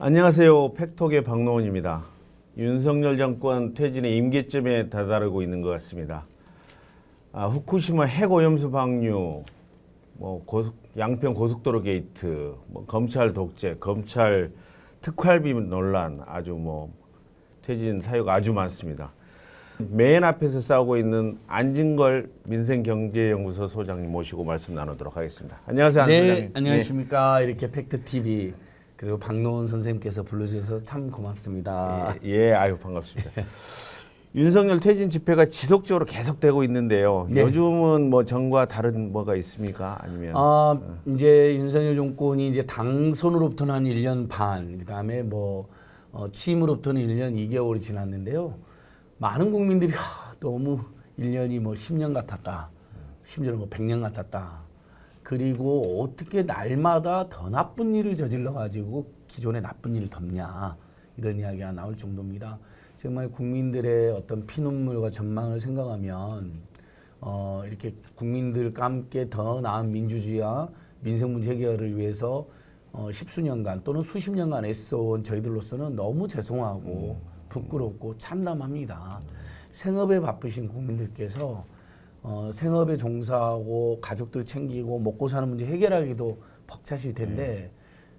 안녕하세요. 팩톡의 박노원입니다. 윤석열 정권 퇴진의 임계점에 다다르고 있는 것 같습니다. 후쿠시마 핵오염수 방류, 양평 고속도로 게이트, 검찰 독재, 검찰 특활비 논란, 아주 퇴진 사유가 아주 많습니다. 맨 앞에서 싸우고 있는 안진걸 민생경제연구소 소장님 모시고 말씀 나누도록 하겠습니다. 안녕하세요, 안 소장님. 안녕하십니까. 이렇게 팩트TV 그리고 박노원 선생님께서 불러주셔서 참 고맙습니다. 아유 반갑습니다. 윤석열 퇴진 집회가 지속적으로 계속되고 있는데요. 네. 요즘은 정과 다른 뭐가 있습니까? 아니면 이제 윤석열 정권이 이제 당선으로부터는 한 1년 반, 그다음에 취임으로부터는 1년 2개월이 지났는데요. 많은 국민들이 너무 1년이 10년 같았다. 심지어는 100년 같았다. 그리고 어떻게 날마다 더 나쁜 일을 저질러 가지고 기존의 나쁜 일을 덮냐, 이런 이야기가 나올 정도입니다. 정말 국민들의 어떤 피눈물과 전망을 생각하면 이렇게 국민들과 함께 더 나은 민주주의와 민생 문제 해결을 위해서 십수년간 또는 수십 년간 애써온 저희들로서는 너무 죄송하고 부끄럽고 참담합니다. 생업에 바쁘신 국민들께서 생업에 종사하고 가족들 챙기고 먹고 사는 문제 해결하기도 벅차실 텐데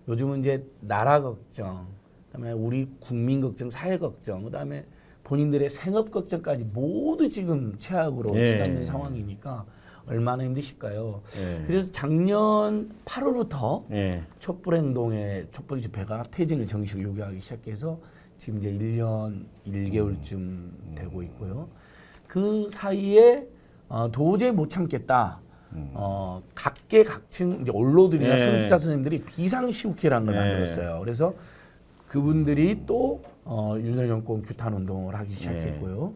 요즘은 이제 나라 걱정, 그다음에 우리 국민 걱정, 사회 걱정, 그다음에 본인들의 생업 걱정까지 모두 지금 최악으로 치닫는 상황이니까 얼마나 힘드실까요? 그래서 작년 8월부터 촛불행동의 촛불 집회가 퇴진을 정식으로 요구하기 시작해서 지금 이제 1년 1개월쯤 되고 있고요. 그 사이에 도저히 못 참겠다. 각계각층 이제 언론들이나 성직자 선생님들이 비상시국회라는 걸 만들었어요. 그래서 그분들이 또 윤석열 정권 규탄 운동을 하기 시작했고요.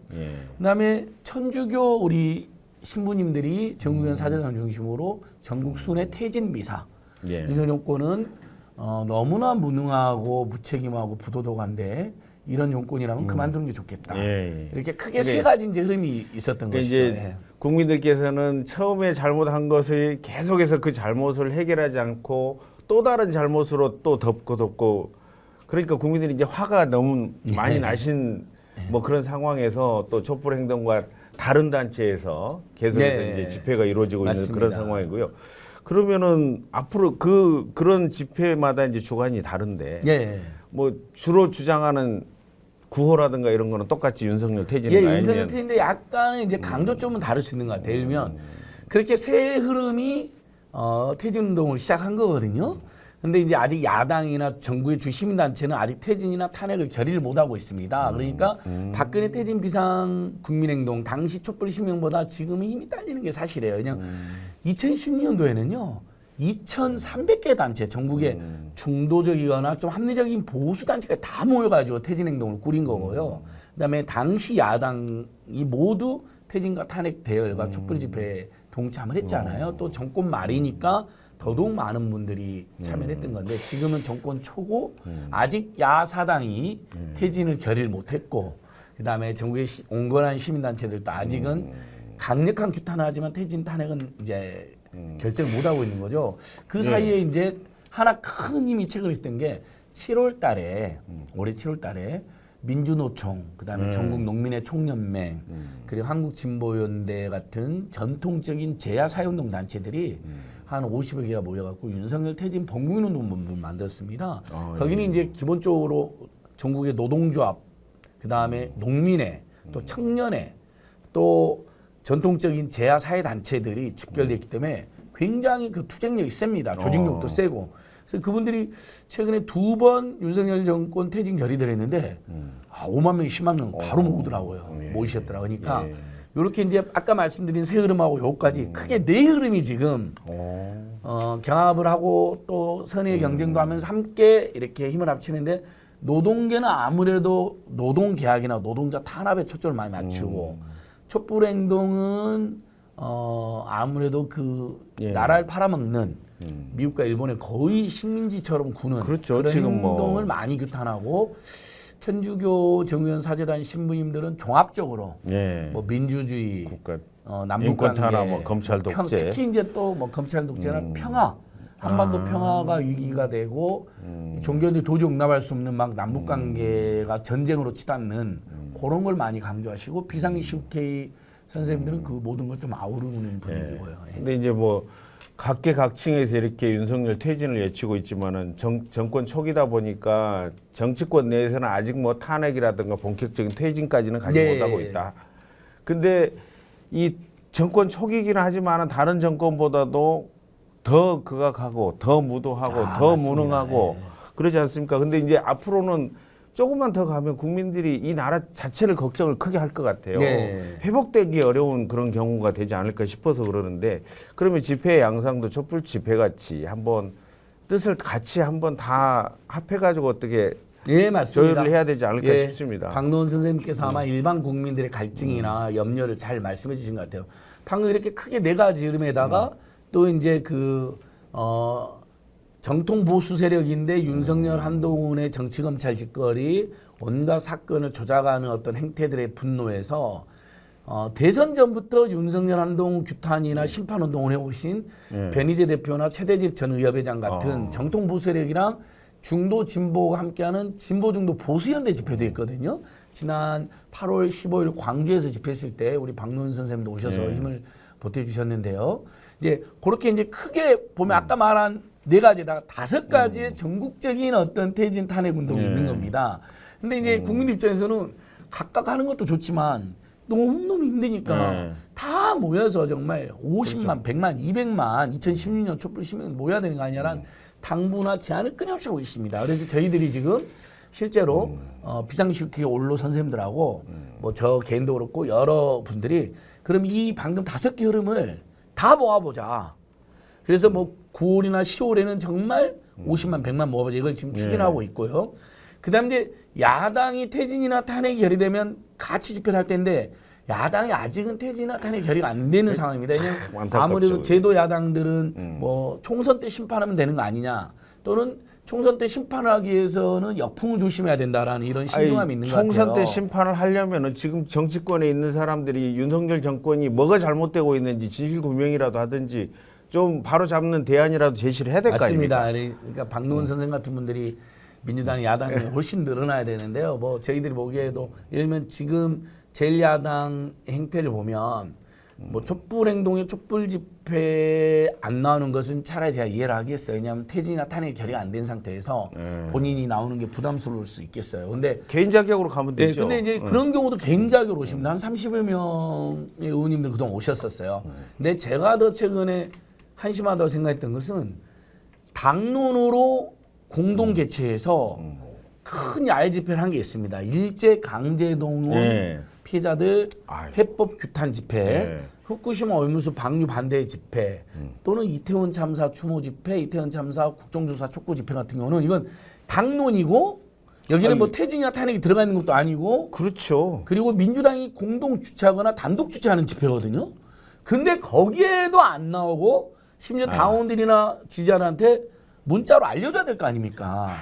그다음에 천주교 우리 신부님들이 정의원 사제단 중심으로 전국 순회 퇴진 미사. 윤석열 정권은 너무나 무능하고 무책임하고 부도덕한데 이런 정권이라면 그만두는 게 좋겠다. 이렇게 크게 세 가지 이제 흐름이 있었던 것이죠. 이제 국민들께서는 처음에 잘못한 것을 계속해서 그 잘못을 해결하지 않고 또 다른 잘못으로 또 덮고 그러니까 국민들이 이제 화가 너무 많이 나신 그런 상황에서 또 촛불행동과 다른 단체에서 계속해서 이제 집회가 이루어지고 맞습니다. 있는 그런 상황이고요. 그러면은 앞으로 그런 집회마다 이제 주관이 다른데 주로 주장하는 구호라든가 이런 거는 똑같이 윤석열 퇴진인가요? 윤석열 퇴진인데 약간은 이제 강조점은 다를 수 있는 것 같아요. 예를 들면 그렇게 새 흐름이 퇴진 운동을 시작한 거거든요. 근데 이제 아직 야당이나 정부의 주 시민단체는 아직 퇴진이나 탄핵을 결의를 못하고 있습니다. 그러니까 박근혜 퇴진 비상 국민행동 당시 촛불 시민보다 지금은 힘이 딸리는 게 사실이에요. 그냥 2010년도에는요. 2,300개 단체, 전국에 중도적이거나 좀 합리적인 보수 단체가 다 모여가지고 퇴진 행동을 꾸린 거고요. 그다음에 당시 야당이 모두 퇴진과 탄핵 대열과 촛불 집회에 동참을 했잖아요. 또 정권 말이니까 더더욱 많은 분들이 참여했던 건데 지금은 정권 초고 아직 야사당이 퇴진을 결의를 못했고 그다음에 전국의 온건한 시민단체들도 아직은 강력한 규탄을 하지만 퇴진 탄핵은 이제 결정을 못하고 있는 거죠. 그 사이에 이제 하나 큰 힘이 최근에 있었던 게 7월 달에 올해 7월 달에 민주노총, 그다음에 전국 농민의 총연맹, 그리고 한국진보연대 같은 전통적인 제야사회운동 단체들이 한 50여 개가 모여갖고 윤석열 퇴진 범국민운동본부를 만들었습니다. 거기는 이제 기본적으로 전국의 노동조합, 그다음에 농민회, 또 청년회, 또 전통적인 제야사회 단체들이 집결됐기 때문에 굉장히 그 투쟁력이 셉니다. 조직력도 세고. 그래서 그분들이 최근에 2번 윤석열 정권 퇴진 결의를 했는데 5만 명, 10만 명 바로 모으더라고요. 모이셨더라고요. 그러니까 이렇게 이제 아까 말씀드린 세 흐름하고 요까지 크게 네 흐름이 지금 경합을 하고 또 선의 경쟁도 하면서 함께 이렇게 힘을 합치는데 노동계는 아무래도 노동계약이나 노동자 탄압에 초점을 많이 맞추고 촛불행동은 아무래도 나라를 팔아먹는 미국과 일본의 거의 식민지처럼 구는 그런 행동을 많이 규탄하고 천주교 정의원 사제단 신부님들은 종합적으로 민주주의, 남북관계, 검찰 독재, 특히 이제 또 검찰 독재나 평화 한반도 평화가 위기가 되고 종교들이 도저히 용납할 수 없는 막 남북 관계가 전쟁으로 치닫는 그런 걸 많이 강조하시고 비상시국회의 선생님들은 그 모든 걸 좀 아우르는 분위기고요. 예. 근데 이제 뭐 각계각층에서 이렇게 윤석열 퇴진을 외치고 있지만은 정권 초기다 보니까 정치권 내에서는 아직 뭐 탄핵이라든가 본격적인 퇴진까지는 가지 네. 못하고 있다. 근데 이 정권 초기이긴 하지만은 다른 정권보다도 더 극악하고 더 무도하고 더 맞습니다. 무능하고 예. 그러지 않습니까? 근데 이제 앞으로는 조금만 더 가면 국민들이 이 나라 자체를 걱정을 크게 할 것 같아요. 네. 회복되기 어려운 그런 경우가 되지 않을까 싶어서 그러는데 그러면 집회의 양상도 촛불 집회같이 한번 뜻을 같이 한번 다 합해가지고 어떻게 예, 맞습니다. 조율을 해야 되지 않을까 예, 싶습니다. 박노원 선생님께서 아마 일반 국민들의 갈증이나 염려를 잘 말씀해 주신 것 같아요. 방금 이렇게 크게 네 가지 이름에다가 또 이제 정통 보수 세력인데 윤석열 한동훈의 정치 검찰 직거리 온갖 사건을 조작하는 어떤 행태들의 분노에서 대선 전부터 윤석열 한동훈 규탄이나 심판 운동을 해오신 변희재 대표나 최대집 전 의협회장 같은 정통 보수 세력이랑 중도 진보가 함께하는 진보 중도 보수연대 집회도 있거든요. 지난 8월 15일 광주에서 집회했을 때 우리 박노원 선생님도 오셔서 힘을 보태주셨는데요. 이제 그렇게 이제 크게 보면 아까 말한 네 가지에다가 다섯 가지의 전국적인 어떤 퇴진 탄핵 운동이 있는 겁니다. 근데 이제 국민 입장에서는 각각 하는 것도 좋지만 너무너무 힘드니까 다 모여서 정말 50만, 100만, 200만 2016년 촛불 시민 모여야 되는 거 아니냐라는 당부나 제안을 끊임없이 하고 있습니다. 그래서 저희들이 지금 실제로 비상시국회 원로 선생님들하고 뭐 저 개인도 그렇고 여러 분들이 그럼 이 방금 다섯 개 흐름을 다 모아보자. 그래서 뭐 9월이나 10월에는 정말 50만, 100만 모아보자. 이걸 지금 추진하고 있고요. 그다음 이제 야당이 퇴진이나 탄핵이 결의되면 같이 집회를 할 텐데 야당이 아직은 퇴진이나 탄핵이 결의가 안 되는 상황입니다. 왜냐하면 안타깝죠. 아무래도 제도 야당들은 뭐 총선 때 심판하면 되는 거 아니냐 또는 총선 때 심판을 하기 위해서는 역풍을 조심해야 된다라는 이런 신중함이 있는 것 같아요. 총선 때 심판을 하려면은 지금 정치권에 있는 사람들이 윤석열 정권이 뭐가 잘못되고 있는지 진실 규명이라도 하든지 좀 바로 잡는 대안이라도 제시를 해야 될 거 아닙니까? 맞습니다. 그러니까 박노원 선생 같은 분들이 민주당이 야당이 훨씬 늘어나야 되는데요. 뭐 저희들이 보기에도 예를 들면 지금 제1야당 행태를 보면 뭐 촛불 행동에 촛불 집회 안 나오는 것은 차라리 제가 이해를 하겠어요. 왜냐하면 퇴진이나 탄핵이 결의가 안 된 상태에서 본인이 나오는 게 부담스러울 수 있겠어요. 근데 개인 자격으로 가면 네, 되죠. 근데 이제 그런 경우도 개인 자격으로 오십니다. 한 30여 명의 의원님들 그동안 오셨었어요. 근데 제가 더 최근에 한심하다고 생각했던 것은 당론으로 공동 개최해서 큰 야외 집회를 한 게 있습니다. 일제 강제동원 피해자들 해법 규탄 집회, 후쿠시마 오염수 방류 반대 집회, 또는 이태원 참사 추모 집회, 이태원 참사 국정조사 촉구 집회 같은 경우는 이건 당론이고 여기는 뭐 퇴진이나 탄핵이 들어가 있는 것도 아니고 그렇죠. 그리고 민주당이 공동 주최하거나 단독 주최하는 집회거든요. 근데 거기에도 안 나오고 심지어 당원들이나 지지자들한테 문자로 알려줘야 될 거 아닙니까?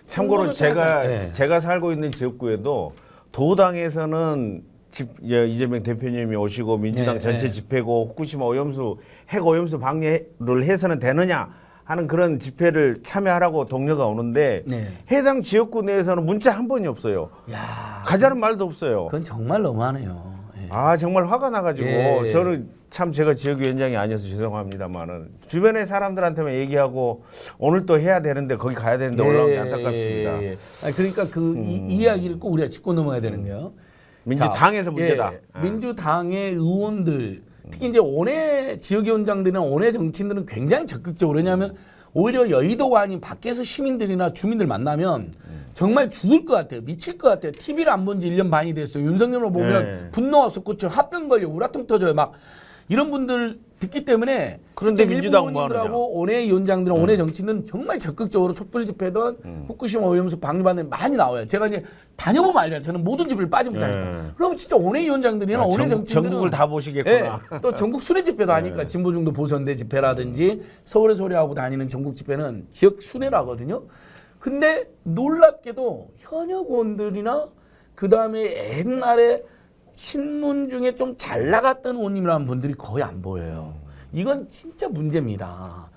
참고로 제가 네. 제가 살고 있는 지역구에도 도당에서는 이재명 대표님이 오시고 민주당 네, 전체 네. 집회고 후쿠시마 오염수 핵 오염수 방류를 해서는 되느냐 하는 그런 집회를 참여하라고 동료가 오는데 네. 해당 지역구 내에서는 문자 한 번이 없어요. 야, 가자는 말도 없어요. 그건 정말 너무하네요. 예. 아 정말 화가 나가지고 예. 저는 참 제가 지역위원장이 아니어서 죄송합니다만은 주변의 사람들한테만 얘기하고 오늘 또 해야 되는데 거기 가야 되는데 올라온 게 안타깝습니다. 아니, 그러니까 이 이야기를 꼭 우리가 짚고 넘어야 되는 거예요. 민주당에서 문제다. 민주당의 의원들 특히 이제 원외 지역위원장들이나 원외 정치인들은 굉장히 적극적으로 왜냐하면 오히려 여의도가 아닌 밖에서 시민들이나 주민들 만나면 정말 죽을 것 같아요. 미칠 것 같아요. TV를 안 본 지 1년 반이 됐어요. 윤석열을 보면 분노가 솟구쳐 합병 걸려 우라통 터져요. 막 이런 분들 듣기 때문에 그런데 민주당 뭐 하느냐. 의원님들하고 원외위원장들은 원외 정치는 정말 적극적으로 촛불 집회든 후쿠시마 오염수 방류받는 많이 나와요. 제가 이제 다녀보면 알잖아요. 저는 모든 집회를 빠짐없이 하니까. 그럼 진짜 원외위원장들이나 원외 정치인들은 전국을 다 보시겠구나. 또 전국 순회 집회도 하니까 진보중도 보선대 집회라든지 서울에 소리하고 다니는 전국 집회는 지역 순회라거든요. 근데 놀랍게도 현역 의원들이나 그 다음에 옛날에 친문 중에 좀 잘 나갔던 의원님이라는 분들이 거의 안 보여요. 이건 진짜 문제입니다.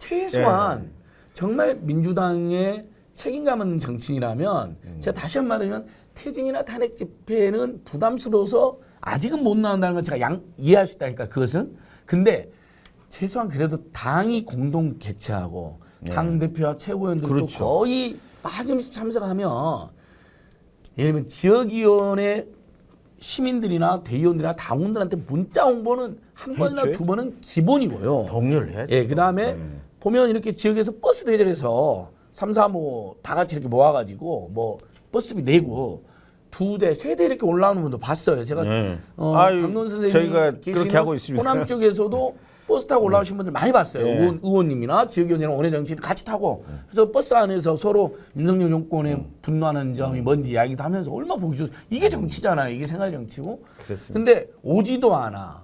최소한 정말 민주당의 책임감 있는 정치인이라면 제가 다시 한 번 말하면 퇴진이나 탄핵 집회는 부담스러워서 아직은 못 나온다는 건 제가 이해할 수 있다니까 그것은. 근데 최소한 그래도 당이 공동 개최하고 당 대표와 최고위원들도 그렇죠. 거의 빠짐없이 참석하면 예를 들면 지역위원회 시민들이나 대의원들이나 당원들한테 문자 홍보는 한 번이나 해줘요? 두 번은 기본이고요. 독려를 해야죠. 예, 그다음에 보면 이렇게 지역에서 버스 대절해서 3, 4, 5 다 같이 이렇게 모아가지고 뭐 버스비 내고 2대, 3대 이렇게 올라오는 분도 봤어요. 제가 네. 박노원 선생님이 저희가 계시는 그렇게 하고 있습니다. 호남 쪽에서도 버스 타고 올라오신 분들 많이 봤어요. 네. 의원님이나 지역위원이나 원외정치인 같이 타고 그래서 버스 안에서 서로 윤석열 정권에 분노하는 점이 뭔지 이야기도 하면서 얼마나 보기 좋. 이게 정치잖아요. 이게 생활 정치고. 그렇습니다. 근데 오지도 않아.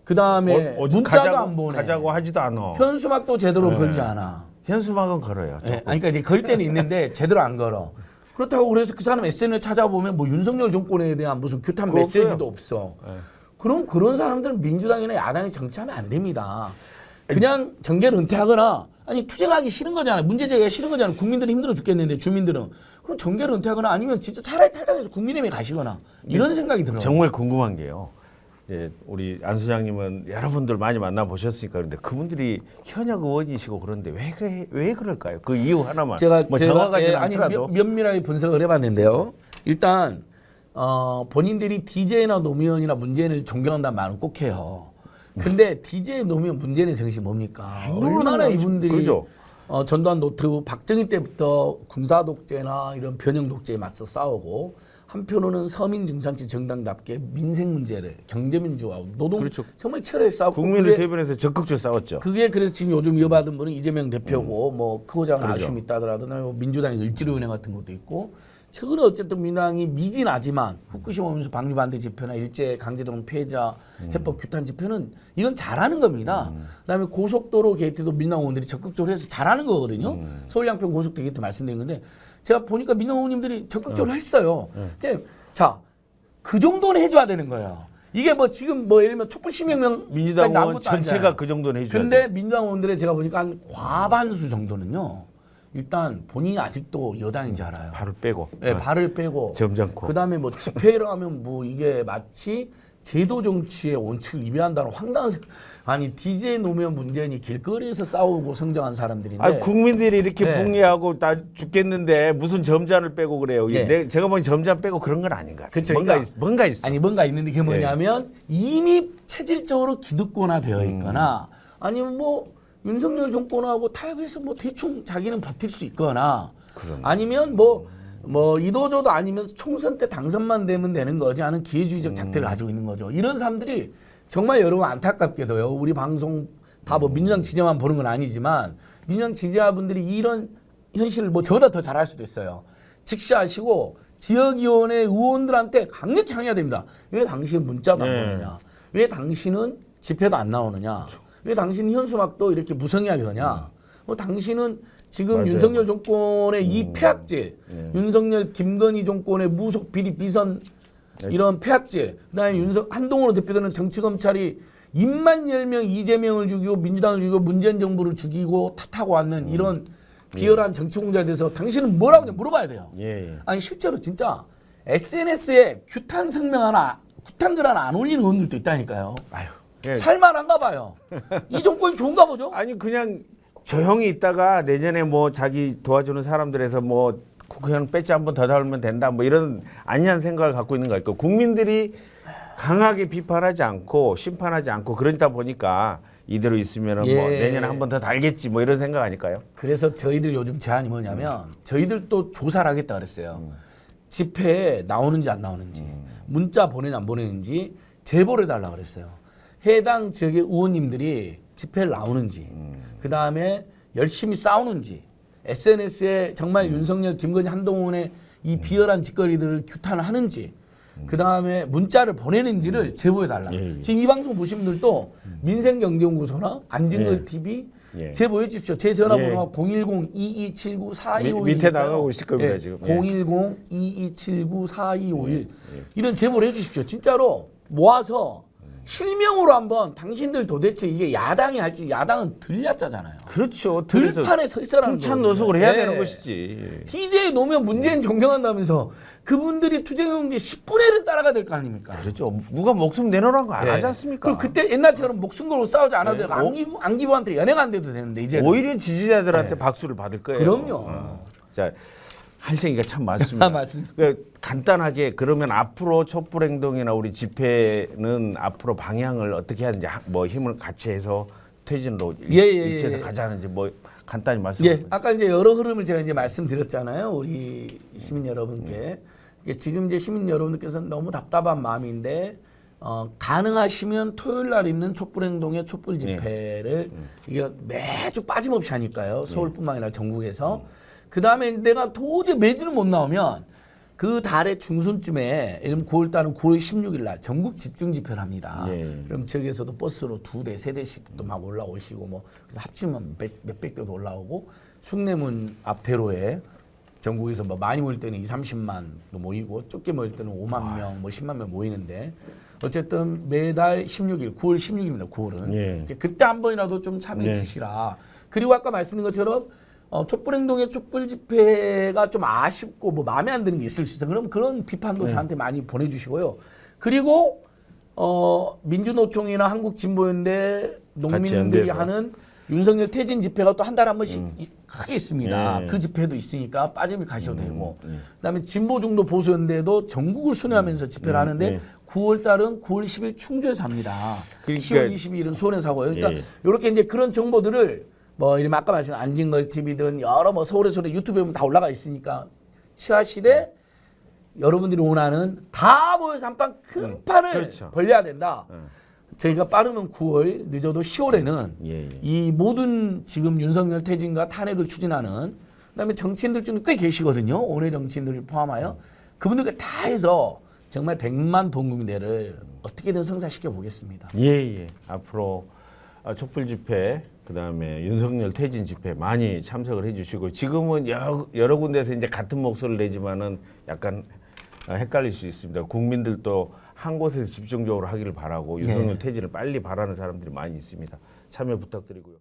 그 다음에 어디 문자도 안 보내. 가자고 하지도 않아. 현수막도 제대로 네. 걸지 않아. 현수막은 걸어요. 예, 아니, 그러니까 이제 걸 때는 있는데 제대로 안 걸어. 그렇다고 그래서 그 사람 SNS 찾아보면 뭐 윤석열 정권에 대한 무슨 규탄 그거 메시지도 없어. 네. 그럼 그런 사람들은 민주당이나 야당이 정치하면 안 됩니다. 그냥 정계를 은퇴하거나 아니 투쟁하기 싫은 거잖아요. 문제 제기가 싫은 거잖아요. 국민들이 힘들어 죽겠는데 주민들은. 그럼 정계를 은퇴하거나 아니면 진짜 차라리 탈당해서 국민의힘에 가시거나 이런 생각이 들어요. 정말 궁금한 게요. 이제 우리 안 소장님은 여러분들 많이 만나 보셨으니까 그런데 그분들이 현역 의원이시고 그런데 왜 그럴까요? 그 이유 하나만. 뭐 정확하지는 아니 않더라도. 면밀하게 분석을 해봤는데요. 일단 본인들이 DJ나 노무현이나 문재인을 존경한다는 말은 꼭 해요. 근데 DJ, 노무현, 문재인의 정신이 뭡니까? 얼마나 이분들이 그렇죠. 전두환 노태우, 박정희 때부터 군사 독재나 이런 변형 독재에 맞서 싸우고 한편으로는 서민 중산층 정당답게 민생 문제를 경제민주화, 노동 그렇죠. 정말 치열하게 싸우고 국민을 그게 대변해서 적극적으로 싸웠죠. 그게 그래서 지금 요즘 이어받은 분은 이재명 대표고 뭐 크고작은 그러죠. 아쉬움이 있다 하더라도 뭐 민주당의 을지로은행 같은 것도 있고 최근에 어쨌든 민주당이 미진하지만 후쿠시마 오염수 방류 반대 집회나 일제 강제동원 피해자 해법 규탄 집회는 이건 잘하는 겁니다. 그다음에 고속도로 게이트도 민주당 의원들이 적극적으로 해서 잘하는 거거든요. 서울 양평 고속도로 게이트 말씀드린 건데 제가 보니까 민주당 의원님들이 적극적으로 했어요. 자, 그 정도는 해줘야 되는 거예요. 이게 뭐 지금 뭐 예를 들면 촛불시민혁명 민주당 의원 전체가 그 정도는 해줘야 근데 돼요. 민주당 의원들의 제가 보니까 한 과반수 정도는요. 일단 본인이 아직도 여당인 줄 알아요. 발을 빼고. 네, 발을 빼고. 점잖고. 그다음에 뭐 집회를 하면 뭐 이게 마치 제도 정치의 원칙을 위배한다는 황당한 아니 DJ 노무현 문재인이 길거리에서 싸우고 성장한 사람들인데 아 국민들이 이렇게 네. 북리하고 다 죽겠는데 무슨 점잔을 빼고 그래요. 네. 제가 보니 점잔 빼고 그런 건 아닌 것 같아요. 그쵸, 뭔가 있어. 아니 뭔가 있는데 그게 뭐냐면 이미 체질적으로 기득권화되어 있거나 아니면 뭐 윤석열 정권하고 타협해서 뭐 대충 자기는 버틸 수 있거나 아니면 뭐 이도저도 아니면서 총선 때 당선만 되면 되는 거지 하는 기회주의적 작태를 가지고 있는 거죠. 이런 사람들이 정말 여러분 안타깝게도요. 우리 방송 다 뭐 민주당 지지만 보는 건 아니지만 민주당 지지자분들이 이런 현실을 뭐 저보다 더 잘할 수도 있어요. 직시하시고 지역위원회 의원들한테 강력히 항의해야 됩니다. 왜 당신 문자도 안 네. 보내냐? 왜 당신은 집회도 안 나오느냐? 왜 당신 현수막도 이렇게 무성의하게 하냐? 당신은 지금 맞아요. 윤석열 정권의 이 폐악질, 윤석열 김건희 정권의 무속 비리 비선 이런 폐악질, 그다음에 한동훈 대표되는 정치 검찰이 입만 열명 이재명을 죽이고 민주당을 죽이고 문재인 정부를 죽이고 탓하고 왔는 이런 비열한 정치 공작에 대해서 당신은 뭐라고 물어봐야 돼요. 예. 아니 실제로 진짜 SNS에 규탄 성명 하나, 규탄글 하나 안 올리는 의원들도 있다니까요. 아유. 예. 살만한가 봐요. 이 정권이 좋은가 보죠? 아니 그냥 조용히 있다가 내년에 뭐 자기 도와주는 사람들에서 뭐 그냥 배지 한 번 더 달면 된다 뭐 이런 아니한 생각을 갖고 있는 거 같고 국민들이 강하게 비판하지 않고 심판하지 않고 그러다 보니까 이대로 있으면은 뭐 예. 내년에 한 번 더 달겠지 뭐 이런 생각 아닐까요? 그래서 저희들 요즘 제안이 뭐냐면 저희들도 조사를 하겠다 그랬어요. 집회에 나오는지 안 나오는지 문자 보내는지 안 보내는지 제보를 해달라 그랬어요. 해당 지역의 의원님들이 집회를 나오는지 그다음에 열심히 싸우는지 SNS에 정말 윤석열, 김건희, 한동훈의 이 비열한 짓거리들을 규탄을 하는지 그다음에 문자를 보내는지를 제보해달라. 예. 지금 이 방송 보신 분들도 민생경제연구소나 안진걸 TV 예. 제보해 주십시오. 제 전화번호가 010-2279-4251 밑에 나가고 있을 겁니다, 지금. 예. 010-2279-4251 이런 제보를 해 주십시오. 진짜로 모아서 실명으로 한번 당신들 도대체 이게 야당이 할지 야당은 들야짜잖아요. 그렇죠. 그래서 들판에 서 있어라는 풍찬 거거든요. 노숙을 해야 네. 되는 것이지. TJ 노면 문재인 존경한다면서 그분들이 투쟁해온 게 10분의 1은 따라가야 될 거 아닙니까? 그렇죠. 누가 목숨 내놓으라는 거 안 네. 하지 않습니까? 그럼 그때 옛날처럼 목숨 걸고 싸우지 않아도 네. 되고 안기부한테 연행 안 돼도 되는데 이제 오히려 지지자들한테 네. 박수를 받을 거예요. 그럼요. 자, 할 얘기가 참 많습니다. 맞습니다. 그러니까 간단하게 그러면 앞으로 촛불 행동이나 우리 집회는 앞으로 방향을 어떻게 하는지 뭐 힘을 같이 해서 퇴진으로 일치해서 가자는지 뭐 간단히 말씀해 예, 주세요. 아까 이제 여러 흐름을 제가 이제 말씀드렸잖아요. 우리 시민 여러분께. 이게 지금 이제 시민 여러분들께서는 너무 답답한 마음인데 가능하시면 토요일 날 있는 촛불행동의 촛불 집회를 이게 매주 빠짐없이 하니까요. 서울뿐만 아니라 전국에서. 그 다음에 내가 도저히 매주는 못 나오면 그 달의 중순쯤에 예를 들면 9월 달은 9월 16일 날 전국 집중 집회를 합니다. 예. 그럼 지역에서도 버스로 2대, 3대씩 또 막 올라오시고 뭐 그래서 합치면 몇백 대도 올라오고 숭례문 앞대로에 전국에서 뭐 많이 모일 때는 30만도 모이고 적게 모일 때는 5만 명, 뭐 10만 명 모이는데 어쨌든 매달 16일, 9월 16일입니다. 9월은 예. 그때 한 번이라도 좀 참여해 네. 주시라. 그리고 아까 말씀드린 것처럼 촛불행동의 촛불 집회가 좀 아쉽고 뭐 마음에 안 드는 게 있을 수 있어요. 그럼 그런 비판도 저한테 많이 보내주시고요. 그리고 민주노총이나 한국진보연대 농민들이 연대해서. 하는 윤석열 퇴진 집회가 또 한 달에 한 번씩 크게 있습니다. 예. 그 집회도 있으니까 빠짐이 가셔도 되고 그다음에 진보중도 보수연대도 전국을 순회하면서 집회를 하는데 예. 9월 달은 9월 10일 충주에서 합니다. 그러니까 10월 22일은 수원에서 하고요. 그러니까 예. 이렇게 이제 그런 정보들을 뭐 이런 아까 말씀드린 안진걸 TV든 여러 뭐 서울에서 유튜브에 보면 다 올라가 있으니까 취하시되 여러분들이 원하는 다 모여서 한판 큰 판을 그렇죠. 벌려야 된다. 저희가 빠르면 9월, 늦어도 10월에는 예. 이 모든 지금 윤석열 퇴진과 탄핵을 추진하는 그다음에 정치인들 중에 꽤 계시거든요. 원외 정치인들을 포함하여 그분들과 다 해서 정말 100만 동국민대를 어떻게든 성사시켜 보겠습니다. 예. 앞으로 촛불 집회 그다음에 윤석열 퇴진 집회 많이 참석을 해주시고 지금은 여러 군데에서 이제 같은 목소리를 내지만은 약간 헷갈릴 수 있습니다. 국민들도 한 곳에서 집중적으로 하기를 바라고 윤석열 퇴진을 빨리 바라는 사람들이 많이 있습니다. 참여 부탁드리고요.